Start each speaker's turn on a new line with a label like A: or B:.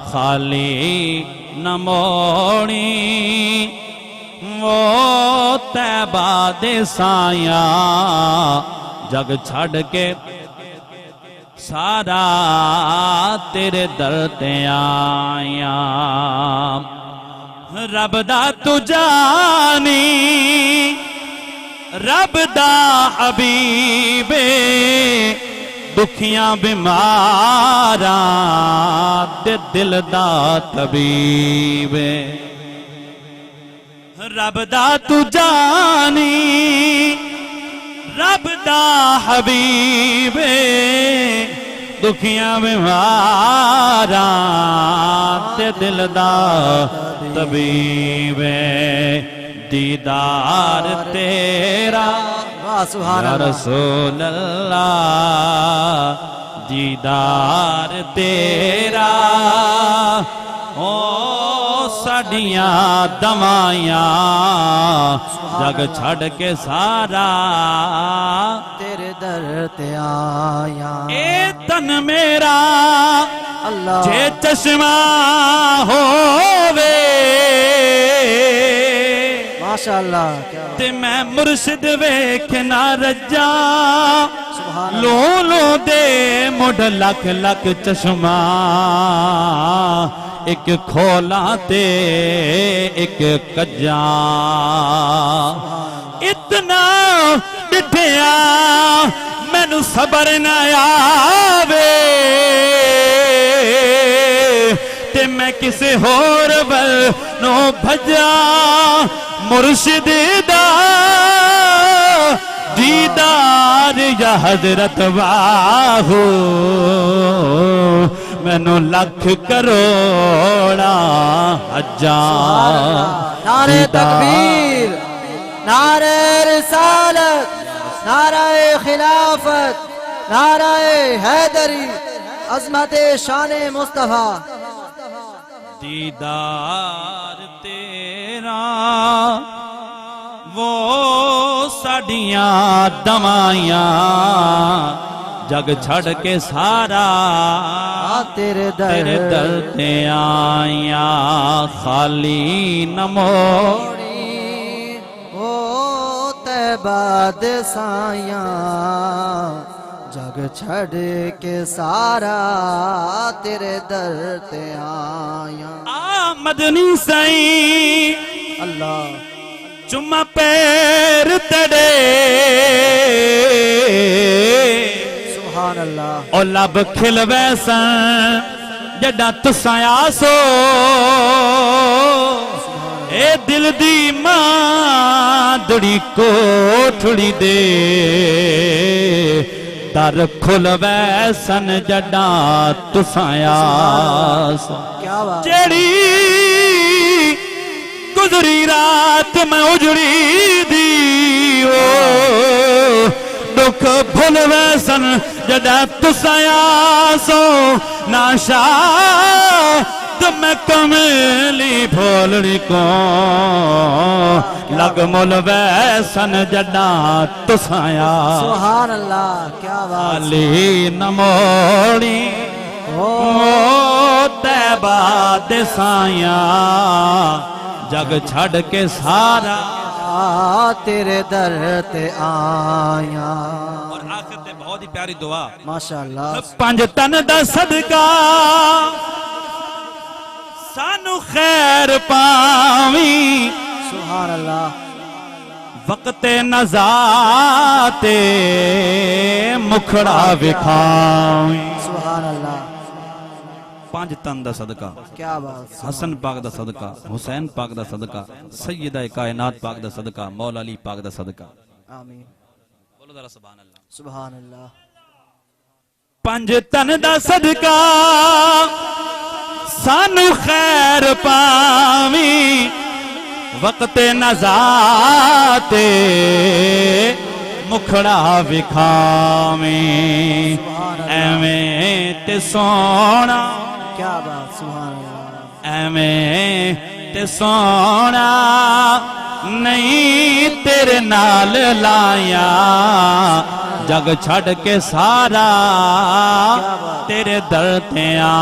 A: खाली न मोड़ी वो तैबा दे साया जग छड़ के सारा तेरे दर ते आया। रब दा तू जानी रब दा हबीबे दुखियां बीमारां ते दिल दा तबीबे। रब दा तू जानी रब दा हबीबे दुखियां बीमारां ते दिल दा तबीबे। दीदार तेरा या रसूल अल्लाह दीदार तेरा ओ साडियां दवाइयां जग छड़ के सारा
B: तेरे दर ते आया।
A: ए तन मेरा
B: अल्लाह
A: जे चश्मा होवे
B: माशाअल्लाह
A: ते मैं मुर्शिद वेख ना रजा।
B: सुभान
A: लो लो दे मुढ़ लख लख चश्मा एक खोला ते एक कज्जा। इतना डिठिया मैनू सबर न आवे ते मैं किसे होर बल नो भजा। मुर्शिद दा दीदार या हजरत वाहू मैनू लख करोड़ा हजार।
B: नारे तकबीर नारे रिसालत नारे खिलाफत नारे हैदरी अजमत शान मुस्तफा।
A: दीदार तेरा वो साडियां दवाइयां जग छड़ के सारा
B: तेरे
A: दर ते आया। खाली न मोड़ी
B: ओ तैबा दे साया जग छड़ के सारा तेरे दर ते आया।
A: मदनी सई
B: अल्लाह
A: चुम्मा पैर तड़े
B: सुभान अल्लाह
A: ओ लब खिल वैसा जड़ा तुसा आसो। ए दिल दी मां कोठड़ी दे दर खुल वैसन जड़ा तुसा आसो।
B: क्या बात
A: जेड़ी गुजरी रात में उजड़ी दी ओ दुख भुल वैसन जदा तुसा आसो। नाशा मैं कमली भोलड़ी को लग मुल वैसन जदा तुसा आसो।
B: सुभान अल्लाह क्या बात।
A: खाली न मोड़ी ओ तैबा दे साया जग छड़ के सारा
B: तेरे दर ते आया।
A: और आखिर ते बहुत ही प्यारी दुआ
B: माशाअल्लाह।
A: पंज तन दा सदका सानू खैर पावी
B: सुभान अल्लाह।
A: वक्ते नज़ाते मुखड़ा विखावी।
B: सुभान अल्लाह।
A: पांच तन दा सदका
B: क्या बात।
A: हसन पाक दा सदका हुसैन पाक दा सदका सैयदा कायनात पाक दा सदका मौला अली पाक दा सदका।
B: आमीन
A: बोलो जरा सुभान अल्लाह।
B: सुभान अल्लाह।
A: पंज तन दा सदका सानू खैर पावी वक्ते नज़ाते मुखड़ा विखावी। एवें ते सोना
B: क्या बात। सुभान अल्लाह।
A: एवें ते सोना नहीं तेरे नाल लाया जग छड़ के सारा तेरे दर ते आ।